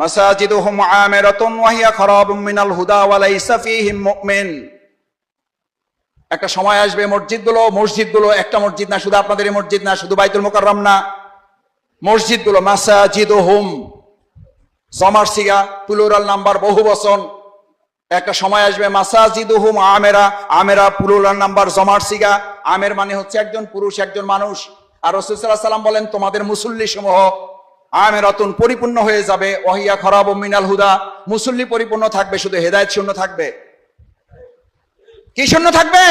মাসাজিদুহুম আমিরাতুন ওয়া হিয়া খারাবুম মিনাল হুদা ওয়া লাইসা ফীহিম মুমিন। একটা সময় আসবে মসজিদগুলো একটা মসজিদ না, শুধু আপনাদের এই মসজিদ না, শুধু বাইতুল মুকাররম না, মসজিদগুলো মাসাজিদুহুম জমার সিগা, প্লুরাল নাম্বার বহু বচন। একটা সময় আসবে মাসাজিদুহুম আমেরা প্লুরাল নাম্বার জমার সিগা। আমের মানে হচ্ছে একজন পুরুষ, একজন মানুষ। আর রাসূল সাল্লাল্লাহু আলাইহি ওয়াসাল্লাম বলেন তোমাদের মুসল্লি সমূহ আমেরাতুন পরিপূর্ণ হয়ে যাবে, ওয়াহিয়া খারাবুম মিনাল হুদা মুসল্লি পরিপূর্ণ থাকবে, শুধু হেদায়েত শূন্য থাকবে। কি শূন্য থাকবে?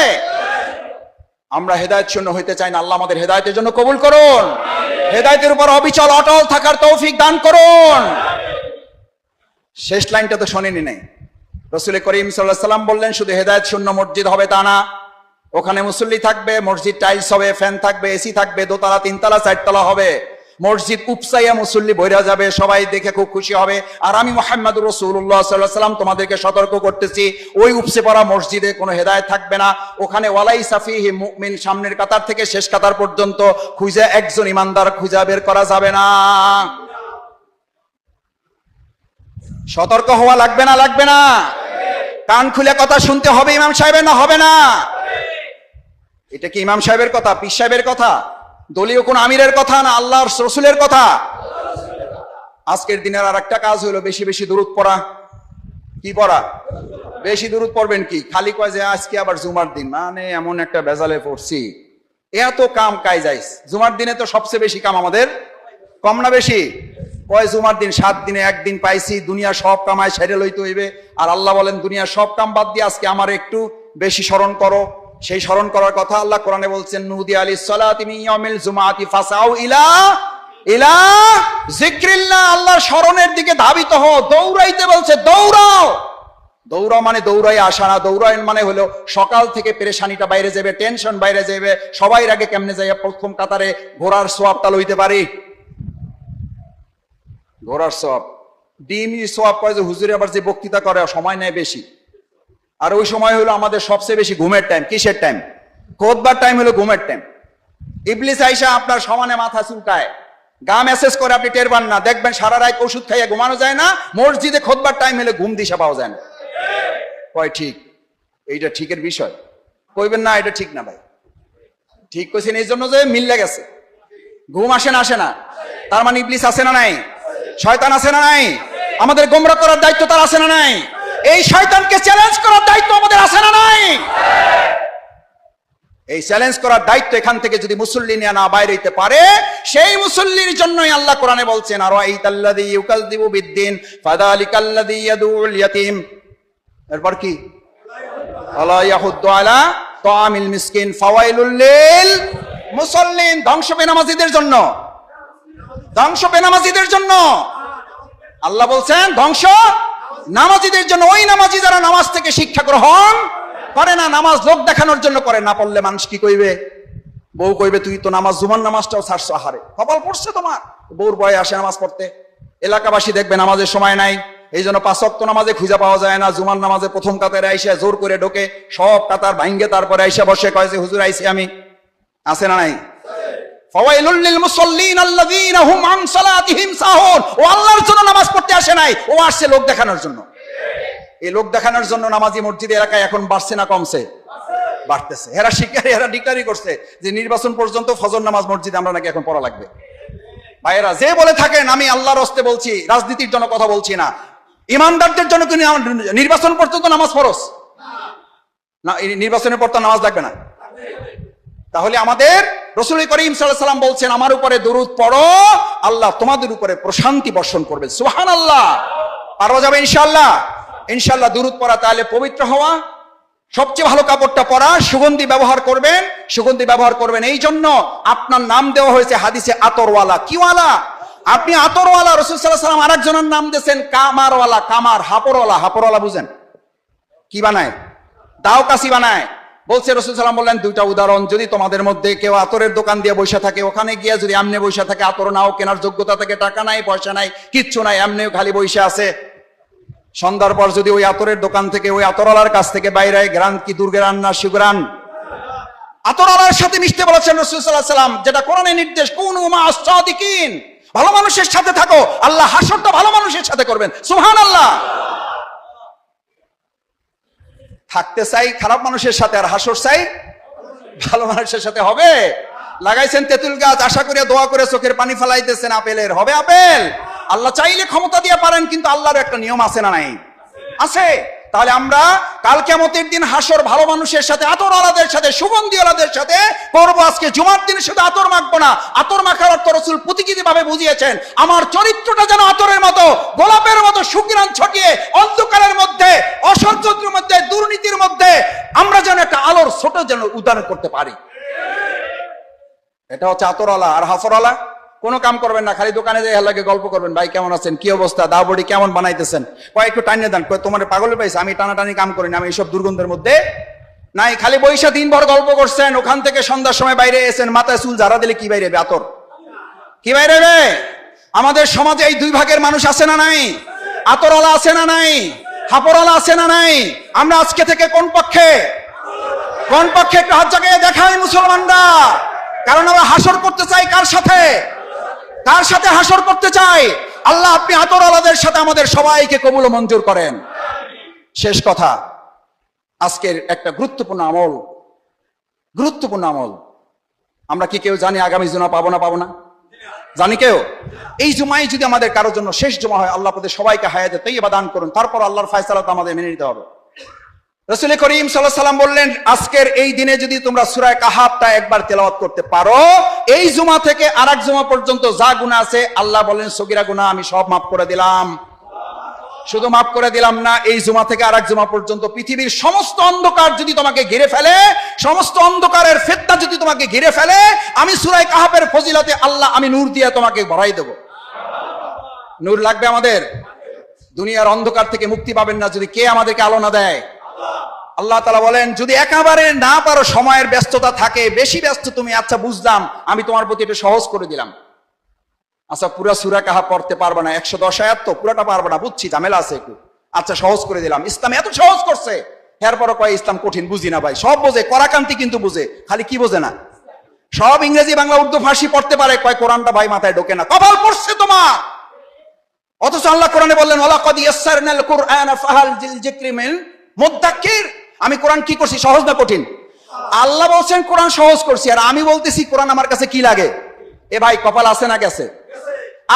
আমরা হেদায়েত শূন্য হইতে চাই না। আল্লাহ আমাদের হেদায়েতের জন্য কবুল করুন, হেদায়েতের উপর অবিচল অটল থাকার তৌফিক দান করুন। শেষ লাইনটা তো শোনেনি নাই। রাসূল করিম সাল্লাল্লাহু আলাইহি ওয়াসাল্লাম বললেন শুধু হেদায়েত শূন্য মসজিদ হবে তা না, ওখানে মুসল্লি থাকবে, মসজিদ টাইলস হবে, ফ্যান থাকবে, এসি থাকবে, দোতলা তিনতলা চারতলা হবে, মসজিদ উপসাইয়া মুসল্লি ভরে যাবে, সবাই দেখে খুব খুশি হবে। আর আমি মুহাম্মদুর রাসূলুল্লাহ সাল্লাল্লাহু আলাইহি ওয়াসাল্লাম তোমাদেরকে সতর্ক করতেছি, ওই উপসে পড়া মসজিদে কোনো হেদায়েত থাকবে না। ওখানে ওয়ালাইসা ফীহি মুমিন, সামনের কাতার থেকে শেষ কাতার পর্যন্ত খুঁজে একজন ইমানদার খুঁজে বের করা যাবে না। সতর্ক হওয়া লাগবে না? লাগবে না? কান খুলে কথা শুনতে হবে ইমাম সাহেবের, না হবে না? এটা কি ইমাম সাহেবের কথা, পীর সাহেবের কথা, দলীয় কোন আমিরের কথা না, আল্লাহর রাসূলের কথা। আজকের দিনের আর একটা কাজ হলো বেশি বেশি দুরূদ পড়া। কি পড়া? বেশি দুরূদ পড়বেন কি? খালি কয় যে আজকে আবার জুমার দিন, মানে এমন একটা বেজালে পড়ছি, এত কাম কাজ যাইস। জুমার দিনে তো সবচেয়ে বেশি কাম আমাদের, কম না বেশি? কয় জুমার দিন 7 দিনে একদিন পাইছি, দুনিয়া সব কামায় সেরে লইতে হইবে। আর আল্লাহ বলেন দুনিয়া সব কাম বাদ দিয়ে আজকে আমার একটু বেশি স্মরণ করো। সেই স্মরণ করার কথা আল্লাহ কোরআনে বলছেন, নুদি আলিস সালাতি মিন ইয়াউমিল জুমআতি ফাসাউ ইলা যিকরিল্লাহ, আল্লাহর স্মরণের দিকে ধাবিত হও। দৌড়াইতে বলছে, দৌড়াও। দৌড়াও মানে দৌড়াই আসা না, দৌড়াই মানে হলো সকাল থেকে পেরেশানিটা বাইরে যাবে, টেনশন বাইরে যাবে। সবাই আগে কেমনে যাইয়া প্রথম কাতারে ঘোড়ার সোয়াবটা লইতে পারি। ঘোড়ার সোয়াব, ডিমই সোয়াব কয় যে হুজুরে আবার যে বক্তৃতা করে সময় নেয় বেশি। আর ওই সময় হলো আমাদের সবচেয়ে বেশি ঘুমের টাইম। কিসের টাইম? খুতবার টাইম হলো ঘুমের টাইম। ইবলিস আইসা আপনার সমানে মাথা চুলকায়, গা মেসেজ করে, আপনি টের পান না। দেখবেন সারা রাত ওষুধ খাইয়া ঘুমানো যায় না, মসজিদে খুতবার টাইম হলে ঘুম দিশা পাওয়া যায় না। কয় ঠিক? এইটা ঠিকের বিষয়? কইবেন না এটা ঠিক না ভাই। ঠিক কইছেন এই জন্য যে মিল্লে গেছে। ঘুম আসে না? আসে না? তার মানে ইবলিস আছে না নাই? শয়তান আছে না নাই? আমাদের গোমরা করার দায়িত্ব তার আছে না নাই? এই শয়তানকে চ্যালেঞ্জ করার দায়িত্ব আমাদের আছে না নাই? এই চ্যালেঞ্জ করার দায়িত্ব এখান থেকে যদি মুসল্লি নিয়ে না বাইরে হইতে পারে, সেই মুসল্লির জন্যই আল্লাহ কোরআনে বলছেন, আর আইতাল্লাযী ইউকাযযিবু বিদ্দিন ফাযালিকাল্লাযী ইয়াদউল ইয়াতীম। এরপর কি? আলা ইয়াহুদ্দু আলা তাআমিল মিসকিন ফাওয়াইলুল লিল মুসাল্লিন। ধ্বংস বেনামাজিদের জন্য, ধ্বংস বেনামাজিদের জন্য। আল্লাহ বলছেন ধ্বংস নামাজিদের জন্য। ওই নামাজি যারা নামাজ থেকে শিক্ষা গ্রহণ করে না, নামাজ লোক দেখানোর জন্য করে, না পড়লে মানুষ কি কইবে? বউ কইবে তুই তো নামাজ, জুমার নামাজটাও ছাড়ছ, আহারে কপাল পড়ছে তোমার। বউর ভয়ে আসে নামাজ পড়তে। এলাকাবাসী দেখবে নামাজের সময় নাই, এই জন্য 5 ওয়াক্ত নামাজে খুঁজে পাওয়া যায় না। জুমার নামাজে প্রথম কাতারে আইসা জোর করে ঢোকে, সব কাতার ভাঙ্গে তারপরে আইসা বসে, কয় যে হুজুর আইসি আমি। আছে না নাই? ফাওয়াইলুল লিল মুসাল্লিন আল্লাযীনা হুম আন সালাতিহিম সাহুন। ও আল্লাহর জন্য নামাজ পড়তে আসে নাই, ও আসছে লোক দেখানোর জন্য। এই লোক দেখানোর জন্য নামাজি মসজিদে এলাকায় এখন বাড়ছে না কমছে? বাড়তেছে। এরা শিকারি, এরা ডিক্লারি করছে যে নির্বাচন পর্যন্ত ফজর নামাজ মসজিদে আমরা নাকি এখন পড়া লাগবে। ভাইয়েরা যে বলে থাকেন আমি আল্লাহর হস্তে বলছি, রাজনীতির জন্য কথা বলছি না, ইমানদারদের জন্য কি নির্বাচন পর্যন্ত নামাজ ফরজ না? নির্বাচনের পর তো নামাজ লাগবে না? তাহলে আমাদের রাসূল করিম সাল্লাল্লাহু আলাইহি ওয়াসাল্লাম বলছেন আমার উপরে দরুদ পড়ো, আল্লাহ তোমাদের উপরে প্রশান্তি বর্ষণ করবে। সুবহানাল্লাহ। পারবা যাবে ইনশাআল্লাহ? ইনশাআল্লাহ দরুদ পড়া, তাহলে পবিত্র হওয়া, সবচেয়ে ভালো কাপড়টা পরা, সুগন্ধি ব্যবহার করবেন। সুগন্ধি ব্যবহার করবেন এই জন্য আপনার নাম দেওয়া হয়েছে হাদিসে আতরওয়ালা। কি ওয়ালা? আপনি আতরওয়ালা। রাসূল সাল্লাল্লাহু আলাইহি ওয়াসাল্লাম আরেকজনের নাম দিয়েছেন কামারওয়ালা। কামার হাপরওয়ালা। হাপরওয়ালা বুঝেন? কি বানায়? দাও কাশি বানায়। বলছে রাসূল সাল্লাল্লাহু আলাইহি ওয়াসাল্লাম বললেন দুইটা উদাহরণ, যদি তোমাদের মধ্যে কেউ আতরের দোকান দিয়ে বসে থাকে, ওখানে গিয়া যদি এমনি বসে থাকে, আতর নাও কেনার যোগ্যতা থাকে, টাকা নাই পয়সা নাই কিচ্ছু নাই, এমনিও খালি বসে আছে, সন্ধ্যার পর যদি ওই আতরের দোকান থেকে ওই আতরওয়ালার কাছ থেকে বাইরে গ্রান কি দুর্গ্রান না সুগ্রান, আতরওয়ালার সাথে মিশতে বলেছেন রাসূল সাল্লাল্লাহু আলাইহি ওয়াসাল্লাম, যেটা কোরআনের নির্দেশ, কুনু মা আস-সাদিকিন। ভালো মানুষের সাথে থাকো, আল্লাহ হাসরটা ভালো মানুষের সাথে করবেন। সুবহানাল্লাহ। থাকতে চাই খারাপ মানুষের সাথে, আর হাসর চাই ভালো মানুষের সাথে। হবে? লাগাইছেন তেঁতুল গাছ, আশা করে দোয়া করে চোখের পানি ফেলাইতেছেন আপেলের, হবে আপেল? আল্লাহ চাইলে ক্ষমতা দিয়ে পারেন, কিন্তু আল্লাহর একটা নিয়ম আছে না নাই? আছে। তাহলে আমরা কাল কিয়ামতের দিন হাসর ভালো মানুষের সাথে, আতরওয়ালাদের সাথে, সুগন্ধিওয়ালাদের সাথে করবো। আজকে জুমার দিন শুধু আতর মাখবো না। আতর মাখার অর্থ রাসূল প্রতীকী ভাবে বুঝিয়েছেন, আমার চরিত্রটা যেন আতরের মতো, গোলাপের মতো সুঘ্রাণ ছড়িয়ে অন্ধকারের মধ্যে, অসহ্যের মধ্যে, দুর্নীতির মধ্যে আমরা যেন একটা আলোর ছোট যেন উদাহরণ করতে পারি। এটা হচ্ছে আতরওয়ালা। আর হাফরওয়ালা কোনো কাম করবেন না, খালি দোকানে যেয়ে আল্লাহকে গল্প করবেন, ভাই কেমন আছেন, কি অবস্থা, দা বডি কেমন বানাইতেছেন, কয় একটু টানিয়ে দেন, কয় তোমার পাগলের পাইছে, আমি টানাটানি কাম করি না, আমি এইসব দুর্গন্ধের মধ্যে নাই। খালি বৈশা দিনভর গল্প করছেন, ওখান থেকে সন্ধ্যার সময় বাইরে এসেছেন, মাথায় চুল ঝাড়া দিলে কি বাইরে? আতর কি বাইরে? আমাদের সমাজে এই দুই ভাগের মানুষ আছে না নাই? আতরওয়ালা আছে না নাই? হাফরওয়ালা আছে না নাই? আমরা আজকে থেকে কোন পক্ষে? কোন পক্ষে? একটু হাত জায়গায় দেখাই মুসলমানরা। কারণ আমরা হাসর করতে চাই কার সাথে? কার সাথে হাসর করতে চাই? আল্লাহ আপনি আতরওয়ালাদের সাথে আমাদের সবাইকে কবুল ও মঞ্জুর করেন। শেষ কথা, আজকের একটা গুরুত্বপূর্ণ আমল আমরা কি কেউ জানি আগামী জুমা পাবো না? জানি কেউ? এই জুমাই যদি আমাদের কারোর জন্য শেষ জুমা হয়, আল্লাহ আপনাদের সবাইকে হায়াতে তাইয়্যিবা দান করুন। তারপর আল্লাহর ফয়সালা তো আমাদের মেনে নিতে হবে। রাসূল করিম সাল্লাল্লাহু আলাইহি ওয়াসাল্লাম বললেন, আজকের এই দিনে যদি তোমরা সূরা কাহাফটা একবার তেলাওয়াত করতে পারো, এই জুমা থেকে আরেক জুমা পর্যন্ত যা গুনাহ আছে, আল্লাহ বলেন সগীরা গুনাহ আমি সব মাফ করে দিলাম। শুধু মাফ করে দিলাম না, এই জুমা থেকে আরেক জুমা পর্যন্ত পৃথিবীর সমস্ত অন্ধকার যদি তোমাকে ঘিরে ফেলে, সমস্ত অন্ধকারের ফিতনা যদি তোমাকে ঘিরে ফেলে, আমি সূরা কাহাফের ফজিলতে আল্লাহ আমি নূর দিয়ে তোমাকে ভরাই দেব। নূর লাগবে আমাদের। দুনিয়ার অন্ধকার থেকে মুক্তি পাবেন না যদি কে আমাদেরকে আলো না দেয়। আল্লাহ তাআলা বলেন, যদি একেবারে না পারো, সময়ের ব্যস্ততা থাকে, বেশি ব্যস্ত তুমি, আচ্ছা বুঝলাম, আমি তোমার প্রতি একটু সহজ করে দিলাম। আচ্ছা পুরা সূরা কাহাফ পড়তে পারবে না, 110 আয়াত তো পুরাটা পারবে না, বুঝছি ঝামেলা আছে একটু, আচ্ছা সহজ করে দিলাম। ইসলাম এত সহজ করছে, এরপরও কয় ইসলাম কঠিন, বুঝি না ভাই। সব বোঝে, করাকান্তি কিন্তু বুঝে, খালি কি বোঝে না? সব ইংরেজি বাংলা উর্দু ফার্সি পড়তে পারে, কয় কোরআনটা ভাই মাথায় ঢোকে না। কপাল পড়ছে তোমার। অথচ আল্লাহ কোরআনে বললেন, ওয়ালাকাদ ইয়াসসারনাল কুরআনা ফাহাল জিল যিকরি মিন মুদ্দাক্কির। আমি কোরআন কি করছি, সহজ না কঠিন? আল্লাহ বলছেন কোরআন সহজ করছি, আর আমি বলতেছি কোরআন আমার কাছে কি লাগে। এ ভাই কপাল আছে না গেছে?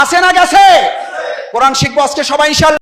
আছে না গেছে? কোরআন শিখবো আজকে সবাই ইনশাআল্লাহ।